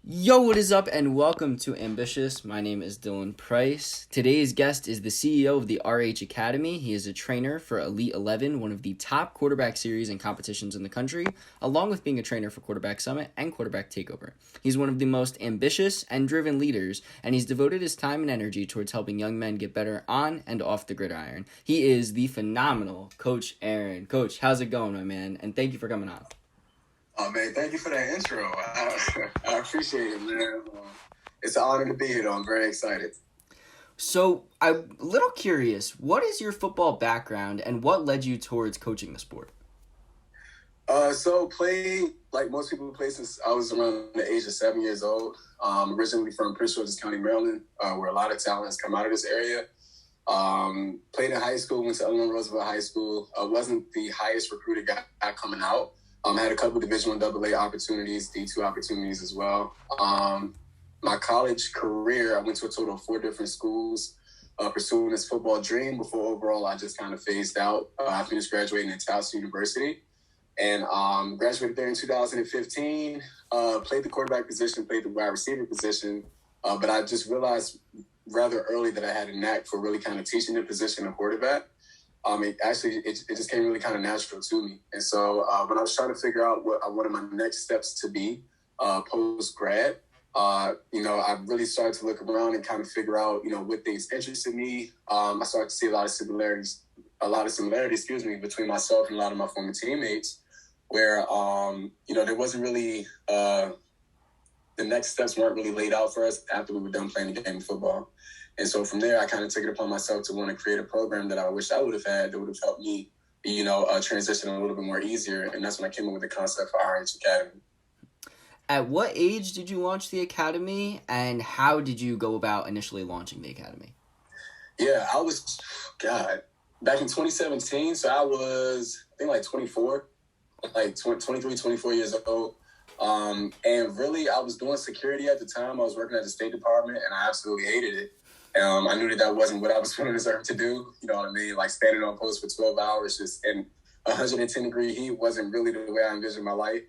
Yo, what is up, and welcome to Ambitious. My name is Dylan Price. Today's guest is the CEO of the RH Academy. He is a trainer for Elite 11, one of the top quarterback series and competitions in the country, along with being a trainer for Quarterback Summit and Quarterback Takeover. He's one of the most ambitious and driven leaders, and he's devoted his time and energy towards helping young men get better on and off the gridiron. He is the phenomenal Coach Aaron. Coach, how's it going, my man? And thank you for coming on. Oh, man, thank you for that intro. I appreciate it, man. It's an honor to be here, though. I'm very excited. So, I'm a little curious, what is your football background and what led you towards coaching the sport? So played, like most people play since I was around the age of 7 years old. Originally from Prince George's County, Maryland, where a lot of talent has come out of this area. Played in high school, went to Eleanor Roosevelt High School. Wasn't the highest recruited guy coming out. Had a couple Division I AA opportunities, D2 opportunities as well. My college career, I went to a total of 4 different schools, pursuing this football dream before overall I just kind of phased out. I finished graduating at Towson University and graduated there in 2015. Played the quarterback position, played the wide receiver position, but I just realized rather early that I had a knack for really kind of teaching the position of quarterback. It just came really kind of natural to me. And so when I was trying to figure out what I wanted my next steps to be post-grad, I really started to look around and kind of figure out, what things interested me. I started to see a lot of similarities, between myself and a lot of my former teammates where, there wasn't really, the next steps weren't really laid out for us after we were done playing the game of football. And so from there, I kind of took it upon myself to want to create a program that I wish I would have had that would have helped me, transition a little bit more easier. And that's when I came up with the concept for RH Academy. At what age did you launch the Academy, and how did you go about initially launching the Academy? Yeah, back in 2017. So I was, I think, like 24, like 23, 24 years old. And really, I was doing security at the time. I was working at the State Department, and I absolutely hated it. I knew that wasn't what I was put on this earth to do. You know what I mean? Like standing on post for 12 hours just in 110-degree heat wasn't really the way I envisioned my life.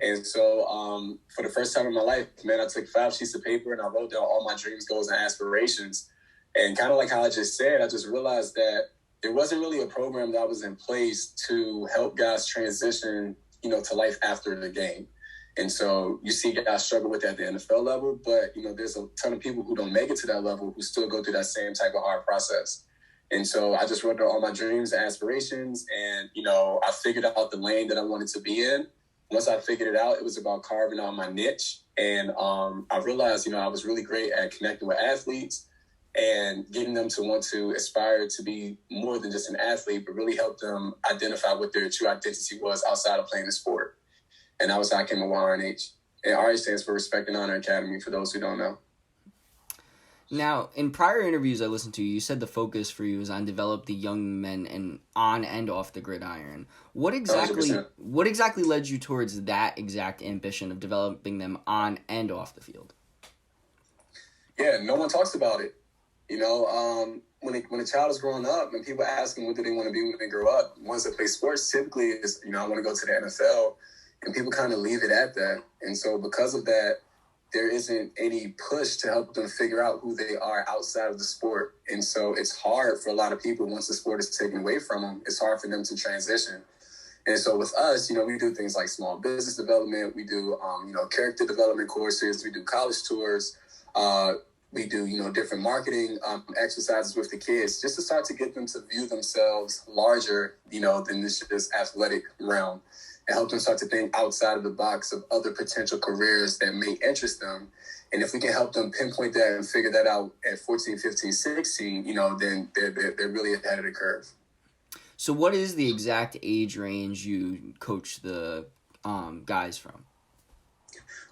And so for the first time in my life, man, I took 5 sheets of paper and I wrote down all my dreams, goals, and aspirations. And kind of like how I just said, I just realized that there wasn't really a program that was in place to help guys transition, to life after the game. And so you see guys struggle with that at the NFL level, but, there's a ton of people who don't make it to that level who still go through that same type of hard process. And so I just wrote down all my dreams and aspirations, and, I figured out the lane that I wanted to be in. Once I figured it out, it was about carving out my niche. And I realized, I was really great at connecting with athletes and getting them to want to aspire to be more than just an athlete, but really help them identify what their true identity was outside of playing the sport. And that was how I came to RH. And RH stands for Respect and Honor Academy, for those who don't know. Now, in prior interviews I listened to, you said the focus for you is on develop the young men on and off the gridiron. What exactly 100%. led you towards that exact ambition of developing them on and off the field? Yeah, no one talks about it. When a child is growing up and people ask them what do they want to be when they grow up, ones that play sports typically is, I want to go to the NFL. And people kind of leave it at that. And so because of that, there isn't any push to help them figure out who they are outside of the sport. And so it's hard for a lot of people once the sport is taken away from them. It's hard for them to transition. And so with us, we do things like small business development. We do, character development courses. We do college tours. We do, different marketing exercises with the kids just to start to get them to view themselves larger, than this just athletic realm. And help them start to think outside of the box of other potential careers that may interest them. And if we can help them pinpoint that and figure that out at 14, 15, 16, then they're really ahead of the curve. So what is the exact age range you coach the guys from?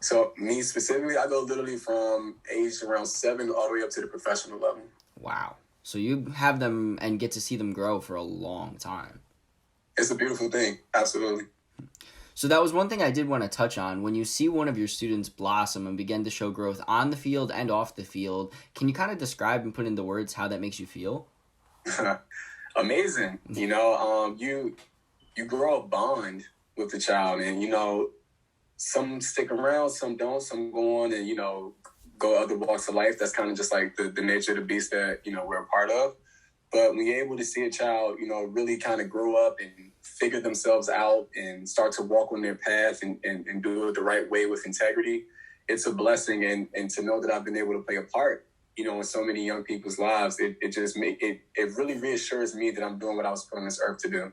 So me specifically, I go literally from age around 7 all the way up to the professional level. Wow. So you have them and get to see them grow for a long time. It's a beautiful thing. Absolutely. So that was one thing I did want to touch on. When you see one of your students blossom and begin to show growth on the field and off the field, can you kind of describe and put into words how that makes you feel? Amazing. You grow a bond with the child, and some stick around, some don't, some go on and, go other walks of life. That's kind of just like the nature of the beast that, we're a part of. But when you're able to see a child, really kind of grow up and figure themselves out and start to walk on their path and do it the right way with integrity, it's a blessing. And to know that I've been able to play a part, in so many young people's lives, it really reassures me that I'm doing what I was put on this earth to do.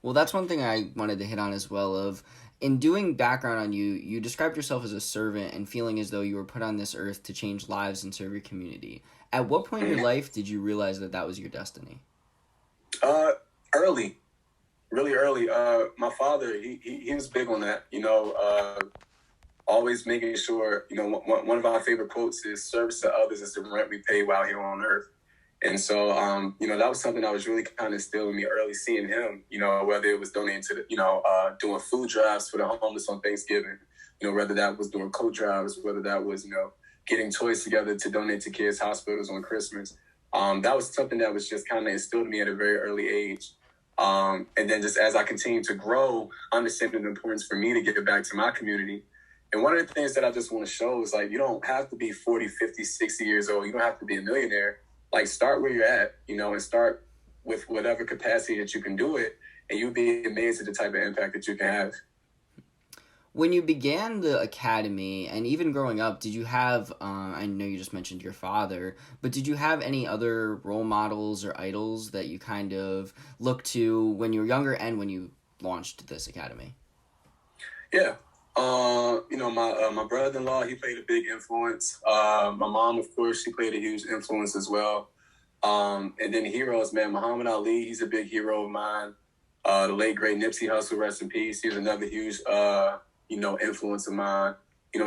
Well, that's one thing I wanted to hit on as well. In doing background on you, you described yourself as a servant and feeling as though you were put on this earth to change lives and serve your community. At what point in your life did you realize that that was your destiny? Early, really early. My father, he was big on that. Always making sure. One of our favorite quotes is "Service to others is the rent we pay while here on earth." And so, that was something that was really kind of instilled in me early, seeing him, whether it was donating to doing food drives for the homeless on Thanksgiving, whether that was doing coat drives, whether that was, getting toys together to donate to kids' hospitals on Christmas. That was something that was just kind of instilled in me at a very early age. And then just as I continued to grow, understanding the importance for me to give back to my community. And one of the things that I just want to show is, like, you don't have to be 40, 50, 60 years old. You don't have to be a millionaire. Like, start where you're at, and start with whatever capacity that you can do it, and you'll be amazed at the type of impact that you can have. When you began the academy, and even growing up, did you have, I know you just mentioned your father, but did you have any other role models or idols that you kind of looked to when you were younger and when you launched this academy? Yeah. My brother-in-law, he played a big influence. My mom, of course, she played a huge influence as well. And then heroes, man, Muhammad Ali, he's a big hero of mine. The late, great Nipsey Hussle, rest in peace. He was another huge, influence of mine.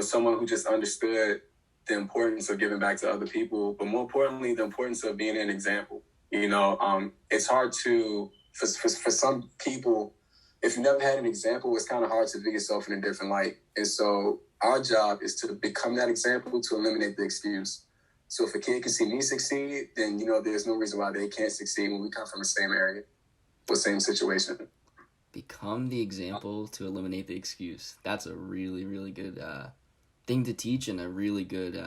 Someone who just understood the importance of giving back to other people, but more importantly, the importance of being an example. It's hard for some people, if you never had an example, it's kind of hard to view yourself in a different light. And so our job is to become that example, to eliminate the excuse. So if a kid can see me succeed, then, there's no reason why they can't succeed when we come from the same area or same situation. Become the example to eliminate the excuse. That's a really, really good thing to teach, and a really good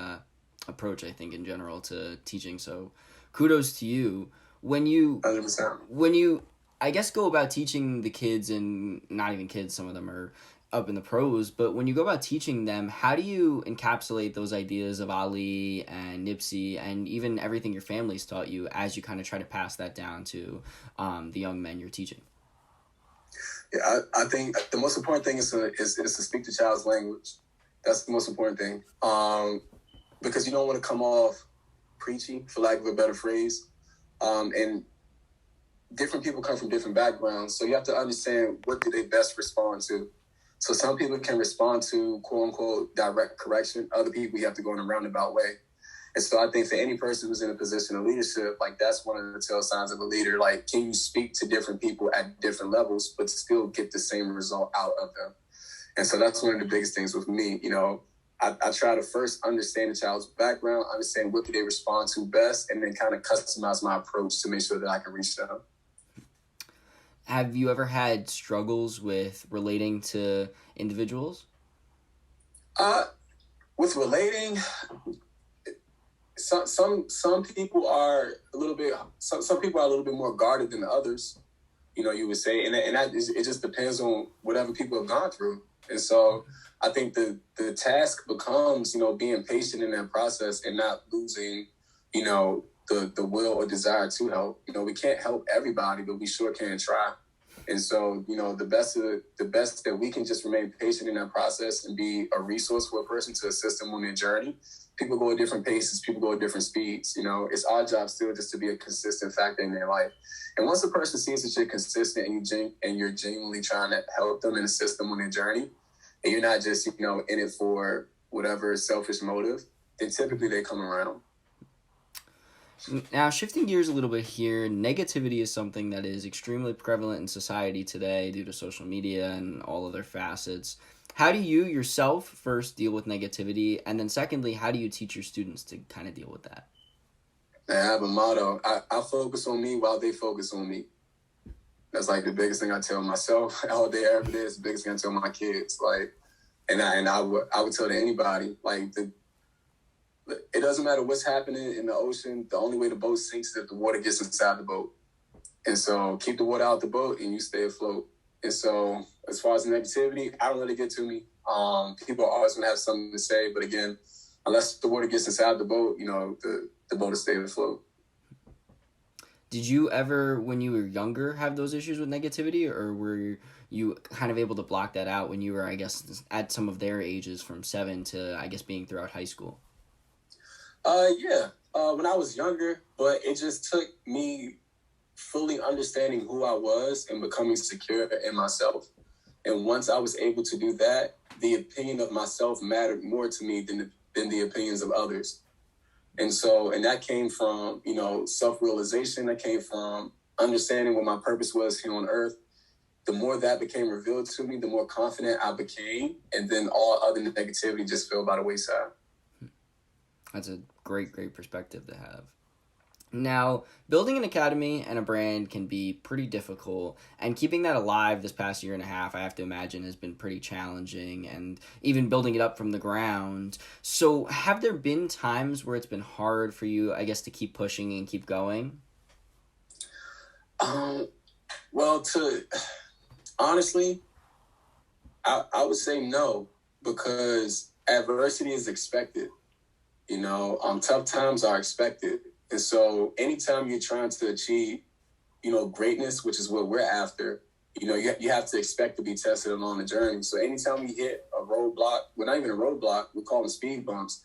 approach, I think, in general to teaching. So kudos to you. When you 100%. I guess go about teaching the kids, and not even kids, some of them are up in the pros, but when you go about teaching them, how do you encapsulate those ideas of Ali and Nipsey and even everything your family's taught you as you kind of try to pass that down to the young men you're teaching? Yeah, I think the most important thing is to speak the child's language. That's the most important thing. Because you don't want to come off preachy, for lack of a better phrase. And different people come from different backgrounds, so you have to understand what do they best respond to. So some people can respond to quote unquote direct correction. Other people, you have to go in a roundabout way. And so I think for any person who's in a position of leadership, like, that's one of the tell signs of a leader. Like, can you speak to different people at different levels, but still get the same result out of them? And so that's one of the biggest things with me. I try to first understand the child's background, understand what do they respond to best, and then kind of customize my approach to make sure that I can reach them. Have you ever had struggles with relating to individuals? With relating, some people are a little bit. Some people are a little bit more guarded than others. You would say, and that is, it just depends on whatever people have gone through. And so I think the task becomes, being patient in that process and not losing, the will or desire to help. We can't help everybody, but we sure can try. And so, the best that we can just remain patient in that process and be a resource for a person to assist them on their journey. People go at different paces. People go at different speeds. It's our job still just to be a consistent factor in their life. And once a person sees that you're consistent and you're genuinely trying to help them and assist them on their journey, and you're not just, in it for whatever selfish motive, then typically they come around. Now, shifting gears a little bit here, negativity is something that is extremely prevalent in society today due to social media and all other facets. How do you yourself first deal with negativity? And then secondly, how do you teach your students to kind of deal with that? I have a motto. I focus on me while they focus on me. That's like the biggest thing I tell myself all day, every day. It's the biggest thing I tell my kids. Like, And I would tell to anybody, like, it doesn't matter what's happening in the ocean. The only way the boat sinks is if the water gets inside the boat. And so keep the water out the boat and you stay afloat. And so as far as negativity, I don't let it get to me. People are always gonna have something to say, but again, unless the water gets inside the boat, the boat will stay afloat. Did you ever, when you were younger, have those issues with negativity, or were you kind of able to block that out when you were, I guess, at some of their ages from 7 to, I guess, being throughout high school? Yeah. When I was younger, but it just took me fully understanding who I was and becoming secure in myself. And once I was able to do that, the opinion of myself mattered more to me than the opinions of others. And that came from, self-realization. That came from understanding what my purpose was here on earth. The more that became revealed to me, the more confident I became. And then all other negativity just fell by the wayside. That's a great, great perspective to have. Now, building an academy and a brand can be pretty difficult, and keeping that alive this past year and a half, I have to imagine, has been pretty challenging, and even building it up from the ground. So, have there been times where it's been hard for you, I guess, to keep pushing and keep going? Well, honestly, I would say no, because adversity is expected. Tough times are expected. And so anytime you're trying to achieve, greatness, which is what we're after, you have to expect to be tested along the journey. So anytime we hit a roadblock, well, not even a roadblock, we call them speed bumps,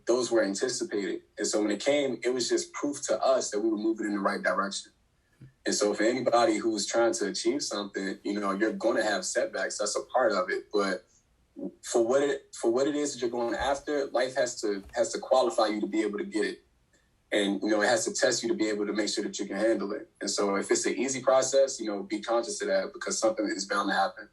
those were anticipated. And so when it came, it was just proof to us that we were moving in the right direction. And so for anybody who's trying to achieve something, you're going to have setbacks. That's a part of it. But for what it is that you're going after, life has to qualify you to be able to get it. And, it has to test you to be able to make sure that you can handle it. And so if it's an easy process, be conscious of that, because something is bound to happen.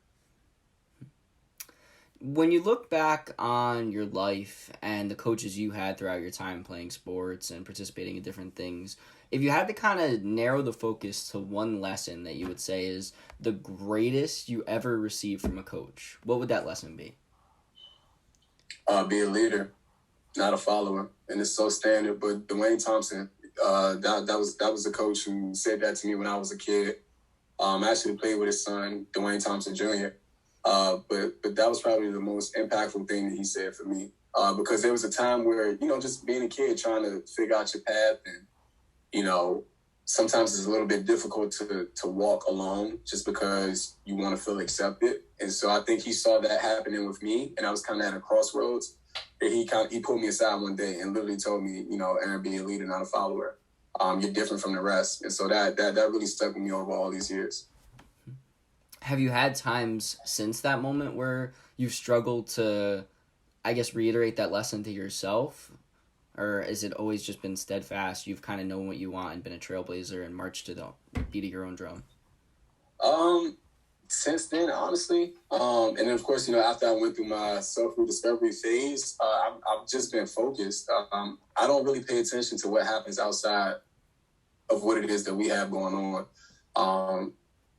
When you look back on your life and the coaches you had throughout your time playing sports and participating in different things, if you had to kind of narrow the focus to one lesson that you would say is the greatest you ever received from a coach, what would that lesson be? Be a leader, not a follower. And it's so standard, but Dwayne Thompson, that was the coach who said that to me when I was a kid. I actually played with his son, Dwayne Thompson Jr. But that was probably the most impactful thing that he said for me. Because there was a time where, just being a kid trying to figure out your path, and, sometimes it's a little bit difficult to walk alone just because you want to feel accepted. And so I think he saw that happening with me, and I was kind of at a crossroads. And he pulled me aside one day and literally told me, Aaron, be a leader, not a follower. You're different from the rest. And so that really stuck with me over all these years. Have you had times since that moment where you've struggled to, I guess, reiterate that lesson to yourself? Or has it always just been steadfast? You've kind of known what you want and been a trailblazer and marched to the beat of your own drum? Since then, honestly, and then of course, after I went through my self-rediscovery phase, I've just been focused. I don't really pay attention to what happens outside of what it is that we have going on.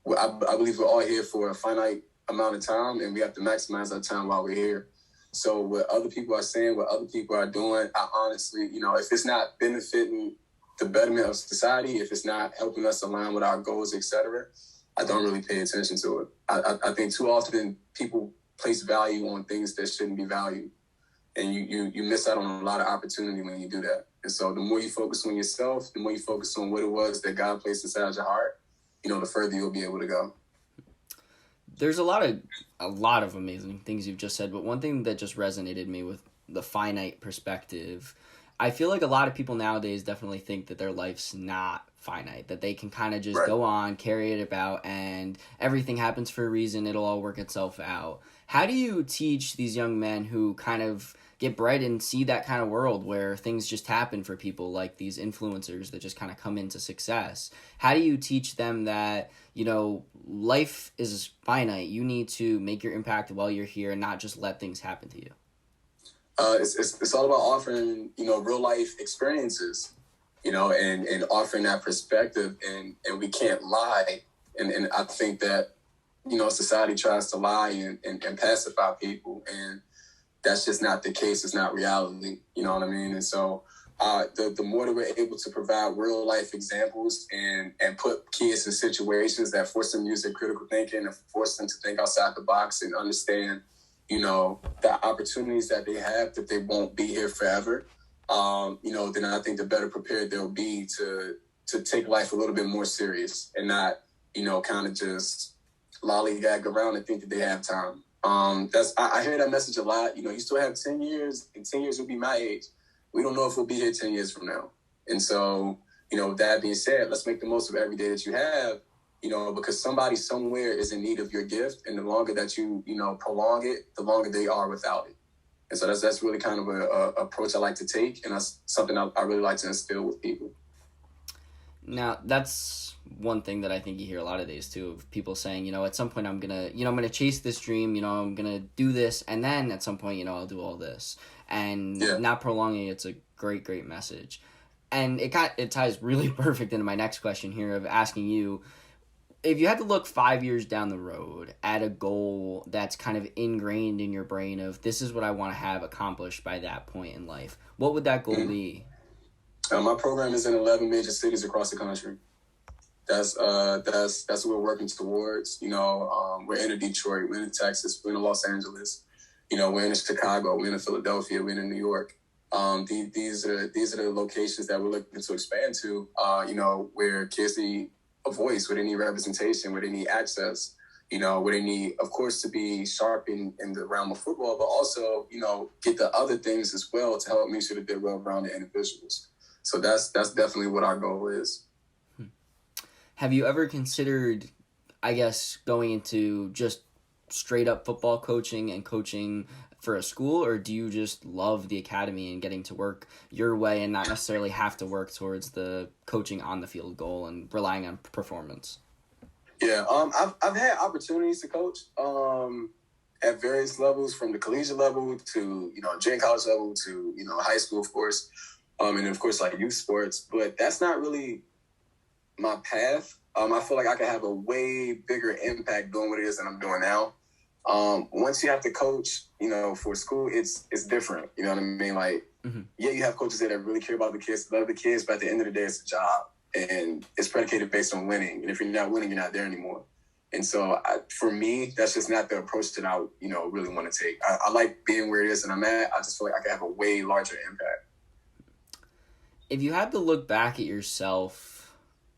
I believe we're all here for a finite amount of time, and we have to maximize our time while we're here. So what other people are saying, what other people are doing, I honestly, if it's not benefiting the betterment of society, if it's not helping us align with our goals, etc., I don't really pay attention to it. I think too often people place value on things that shouldn't be valued. And you miss out on a lot of opportunity when you do that. And so the more you focus on yourself, the more you focus on what it was that God placed inside your heart, the further you'll be able to go. There's a lot of amazing things you've just said, but one thing that just resonated me with the finite perspective, I feel like a lot of people nowadays definitely think that their life's not finite, that they can kind of just go on, carry it about, and everything happens for a reason, it'll all work itself out. How do you teach these young men who kind of get bred and see that kind of world where things just happen for people, like these influencers that just kind of come into success? How do you teach them that, life is finite, you need to make your impact while you're here and not just let things happen to you? It's all about offering, real life experiences, and offering that perspective, and we can't lie. And I think that society tries to lie and pacify people, and that's just not the case. It's not reality. You know what I mean? And so the more that we're able to provide real life examples and put kids in situations that force them to use their critical thinking and force them to think outside the box and understand, the opportunities that they have, that they won't be here forever, then I think the better prepared they'll be to take life a little bit more serious and not, kind of just lollygag around and think that they have time. I hear that message a lot. You still have 10 years, and 10 years will be my age. We don't know if we'll be here 10 years from now. And so, with that being said, let's make the most of every day that you have, because somebody somewhere is in need of your gift. And the longer that you, prolong it, the longer they are without it. And so that's really kind of a approach I like to take. And that's something I really like to instill with people. Now, that's one thing that I think you hear a lot of days too, of people saying, at some point I'm gonna chase this dream, I'm gonna do this, and then at some point, I'll do all this. And not prolonging it's a great message. And it ties really perfect into my next question here of asking you, if you had to look 5 years down the road at a goal that's kind of ingrained in your brain of this is what I want to have accomplished by that point in life, what would that goal be? My program is in 11 major cities across the country. That's what we're working towards. We're in Detroit, we're in Texas, we're in Los Angeles, we're in Chicago, we're in Philadelphia, we're in New York. These are the locations that we're looking to expand to. Where kids need a voice, where they need representation, where they need access. Where they need, of course, to be sharp in the realm of football, but also, get the other things as well to help make sure that they're well-rounded individuals. So that's definitely what our goal is. Have you ever considered, I guess, going into just straight up football coaching and coaching for a school, or do you just love the academy and getting to work your way and not necessarily have to work towards the coaching on the field goal and relying on performance? Yeah, I've had opportunities to coach at various levels, from the collegiate level to junior college level to high school, of course. And of course, like youth sports, but that's not really my path. I feel like I could have a way bigger impact doing what it is that I'm doing now. Once you have to coach, for school, it's different. You know what I mean? Like, yeah, you have coaches that really care about the kids, love the kids, but at the end of the day, it's a job, and it's predicated based on winning. And if you're not winning, you're not there anymore. And so, for me, that's just not the approach that I, really want to take. I like being where it is and I'm at. I just feel like I could have a way larger impact. If you had to look back at yourself,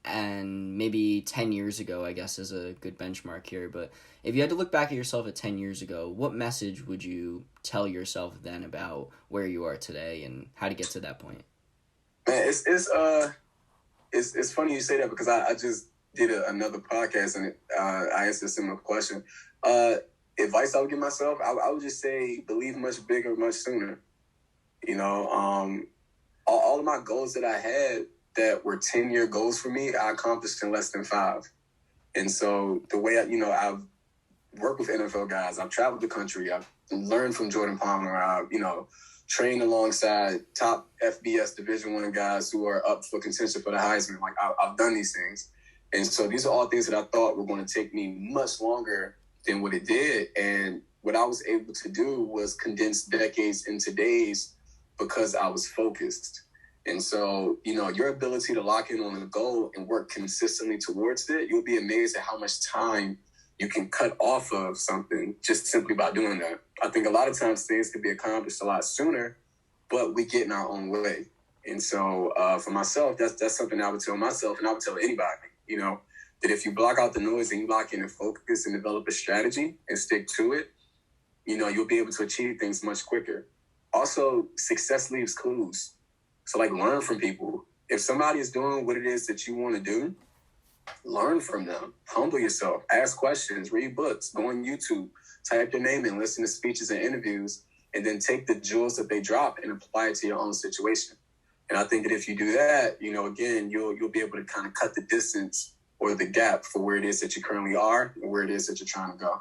and maybe 10 years ago, I guess is a good benchmark here, but if you had to look back at yourself at 10 years ago, what message would you tell yourself then about where you are today and how to get to that point? Man, it's funny you say that, because I just did another podcast and I answered a similar question. Advice I would give myself, I would just say believe much bigger, much sooner. All of my goals that I had that were 10-year goals for me, I accomplished in less than 5. And so the way I've worked with NFL guys, I've traveled the country, I've learned from Jordan Palmer, I've, trained alongside top FBS Division I guys who are up for contention for the Heisman. Like, I've done these things. And so these are all things that I thought were going to take me much longer than what it did. And what I was able to do was condense decades into days because I was focused. And so, your ability to lock in on a goal and work consistently towards it, you'll be amazed at how much time you can cut off of something just simply by doing that. I think a lot of times things could be accomplished a lot sooner, but we get in our own way. And so for myself, that's something I would tell myself, and I would tell anybody, that if you block out the noise and you lock in and focus and develop a strategy and stick to it, you'll be able to achieve things much quicker. Also, success leaves clues. So, learn from people. If somebody is doing what it is that you want to do, learn from them. Humble yourself. Ask questions. Read books. Go on YouTube. Type your name in. Listen to speeches and interviews. And then take the jewels that they drop and apply it to your own situation. And I think that if you do that, again, you'll be able to kind of cut the distance or the gap for where it is that you currently are and where it is that you're trying to go.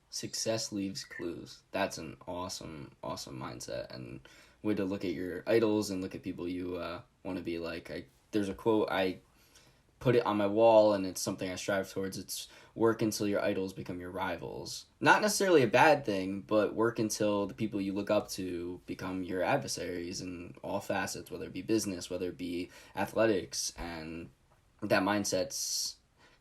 Success leaves clues. That's an awesome mindset, and way to look at your idols and look at people you want to be like. There's a quote I put it on my wall and it's something I strive towards. It's work until your idols become your rivals. Not necessarily a bad thing, but work until the people you look up to become your adversaries in all facets, whether it be business, whether it be athletics. And that mindset's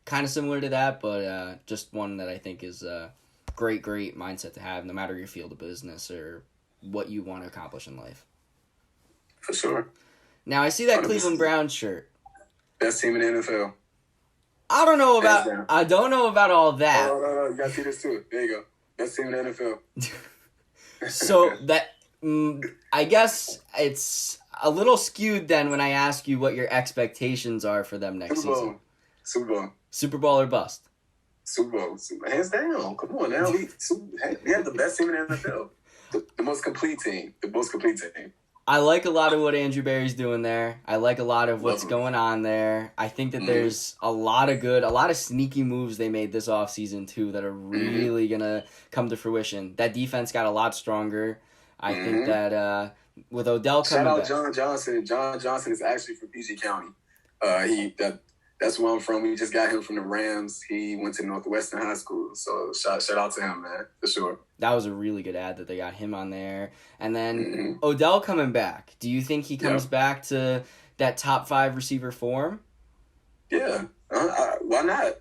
kind of similar to that, but just one that I think is a great mindset to have, no matter your field of business or what you want to accomplish in life. For sure. Now, I see that 100%. Cleveland Browns shirt. Best team in the NFL. I don't know about all that. Oh, no, you gotta see this too. There you go. Best team in the NFL. So that I guess it's a little skewed then when I ask you what your expectations are for them next season. Super Bowl or bust. Super Bowl. Hands down. Come on now. We have the best team in the NFL. The most complete team. I like a lot of what Andrew Berry's doing there. I like a lot of what's going on there. I think that there's a lot of sneaky moves they made this offseason too that are really going to come to fruition. That defense got a lot stronger. I think that with Odell coming back. Shout out John Johnson. John Johnson is actually from PG County. That's where I'm from. We just got him from the Rams. He went to Northwestern High School. So shout out to him, man, for sure. That was a really good ad that they got him on there. And then Odell coming back. Do you think he comes back to that top 5 receiver form? Yeah. Why not?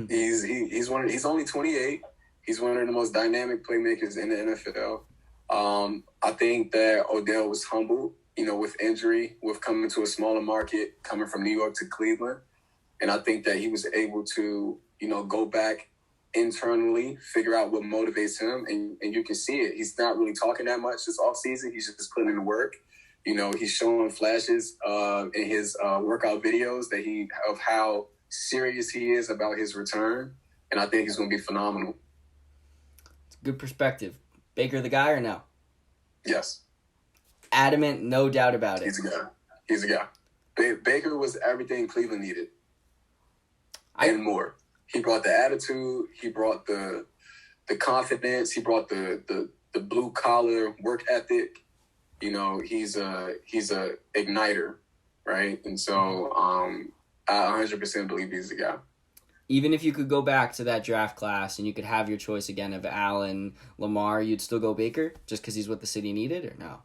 He's only 28. He's one of the most dynamic playmakers in the NFL. I think that Odell was humbled, with injury, with coming to a smaller market, coming from New York to Cleveland. And I think that he was able to, go back internally, figure out what motivates him. And you can see it. He's not really talking that much this offseason. He's just putting in the work. He's showing flashes in his workout videos of how serious he is about his return. And I think he's going to be phenomenal. It's a good perspective. Baker the guy or no? Yes. Adamant, no doubt about it. He's a guy. Baker was everything Cleveland needed. And more. He brought the attitude. He brought the confidence. He brought the blue collar work ethic. He's a igniter, right? And so I 100% believe he's the guy. Even if you could go back to that draft class and you could have your choice again of Allen, Lamar, you'd still go Baker just because he's what the city needed, or no?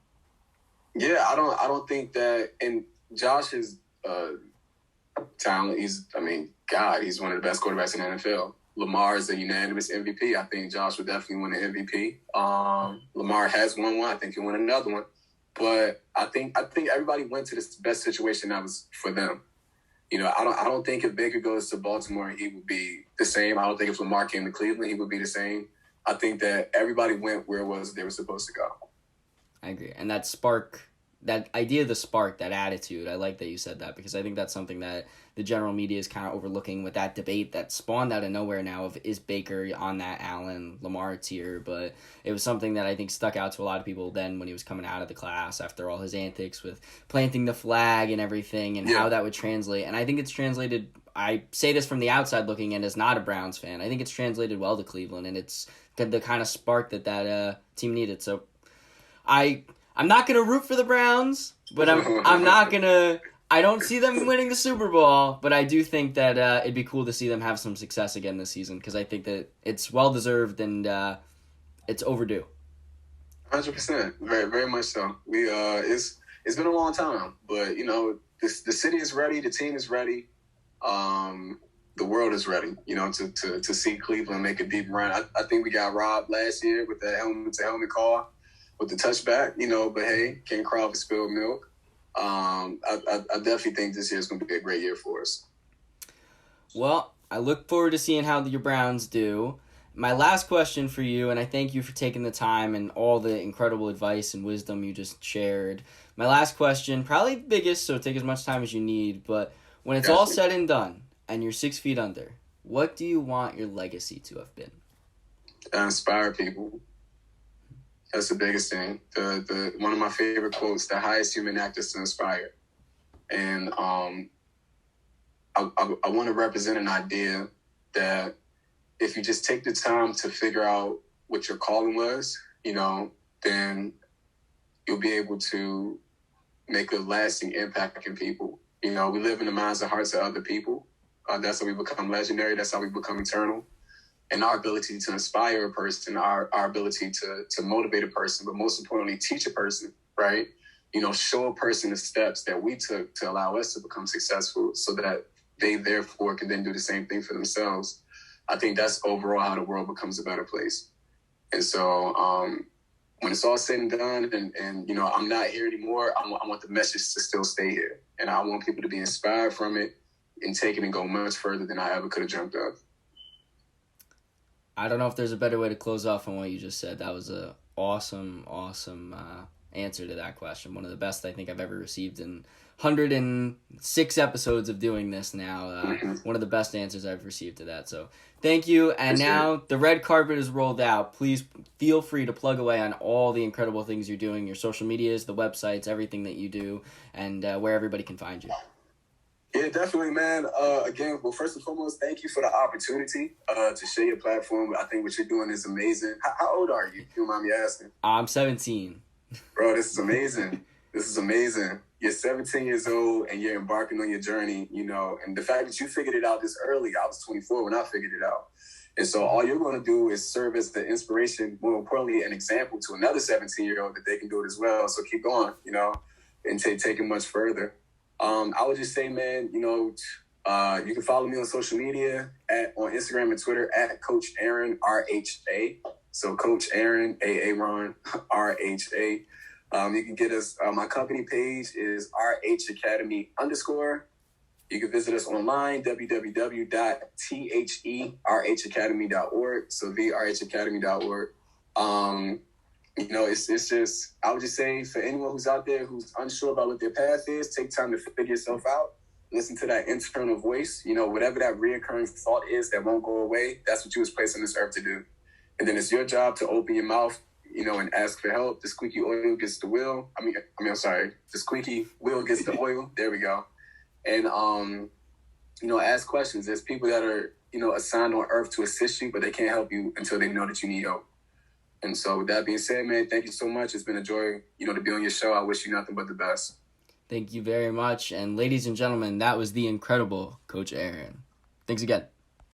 Yeah, I don't think that. And Josh's talent. He's one of the best quarterbacks in the NFL. Lamar is a unanimous MVP. I think Josh would definitely win the MVP. Lamar has won one. I think he'll win another one. But I think everybody went to this best situation that was for them. I don't think if Baker goes to Baltimore, he would be the same. I don't think if Lamar came to Cleveland, he would be the same. I think that everybody went where it was they were supposed to go. I agree. And that spark, that idea of the spark, that attitude, I like that you said that, because I think that's something that the general media is kind of overlooking with that debate that spawned out of nowhere now of is Baker on that Allen Lamar tier. But it was something that I think stuck out to a lot of people then when he was coming out of the class after all his antics with planting the flag and everything and how that would translate. And I think it's translated, I say this from the outside looking in as not a Browns fan, I think it's translated well to Cleveland, and it's the kind of spark that team needed. So I'm not going to root for the Browns, but I'm not going to... I don't see them winning the Super Bowl, but I do think that it'd be cool to see them have some success again this season, because I think that it's well-deserved and it's overdue. 100%. Very, very much so. It's been a long time, but, the city is ready. The team is ready. The world is ready, to see Cleveland make a deep run. I think we got robbed last year with that helmet-to-helmet call with the touchback, but hey, can't cry over spilled milk. I definitely think this year is going to be a great year for us. Well, I look forward to seeing how your Browns do. My last question for you, and I thank you for taking the time and all the incredible advice and wisdom you just shared. My last question, probably the biggest, so take as much time as you need, but when it's all said and done and you're 6 feet under, what do you want your legacy to have been? Inspire people. That's the biggest thing. The one of my favorite quotes: "The highest human act is to inspire." And I want to represent an idea that if you just take the time to figure out what your calling was, then you'll be able to make a lasting impact in people. We live in the minds and hearts of other people. That's how we become legendary. That's how we become eternal. And our ability to inspire a person, our ability to motivate a person, but most importantly, teach a person, right? Show a person the steps that we took to allow us to become successful so that they therefore can then do the same thing for themselves. I think that's overall how the world becomes a better place. And so when it's all said and done and I'm not here anymore, I want the message to still stay here. And I want people to be inspired from it and take it and go much further than I ever could have dreamt of. I don't know if there's a better way to close off on what you just said. That was a awesome answer to that question. One of the best I think I've ever received in 106 episodes of doing this now. One of the best answers I've received to that. So thank you. And now the red carpet is rolled out. Please feel free to plug away on all the incredible things you're doing, your social medias, the websites, everything that you do, and where everybody can find you. Yeah, definitely, man. Again, well, first and foremost, thank you for the opportunity to share your platform. I think what you're doing is amazing. How old are you? If you don't mind me asking. I'm 17. Bro, this is amazing. This is amazing. You're 17 years old and you're embarking on your journey, and the fact that you figured it out this early, I was 24 when I figured it out. And so all you're going to do is serve as the inspiration, more importantly, an example to another 17-year-old that they can do it as well. So keep going, and take it much further. I would just say, man, you can follow me on social media on Instagram and Twitter at Coach Aaron RHA. So Coach Aaron Aaron RHA. You can get us. My company page is RH Academy _. You can visit us online www.therhacademy.org. So therhacademy.org. It's just, I would just say for anyone who's out there who's unsure about what their path is, take time to figure yourself out. Listen to that internal voice. Whatever that reoccurring thought is that won't go away, that's what you was placed on this earth to do. And then it's your job to open your mouth, and ask for help. The squeaky oil gets the wheel. I'm sorry. The squeaky wheel gets the oil. There we go. And, ask questions. There's people that are, assigned on earth to assist you, but they can't help you until they know that you need help. And so with that being said, man, thank you so much. It's been a joy, to be on your show. I wish you nothing but the best. Thank you very much. And ladies and gentlemen, that was the incredible Coach Aaron. Thanks again.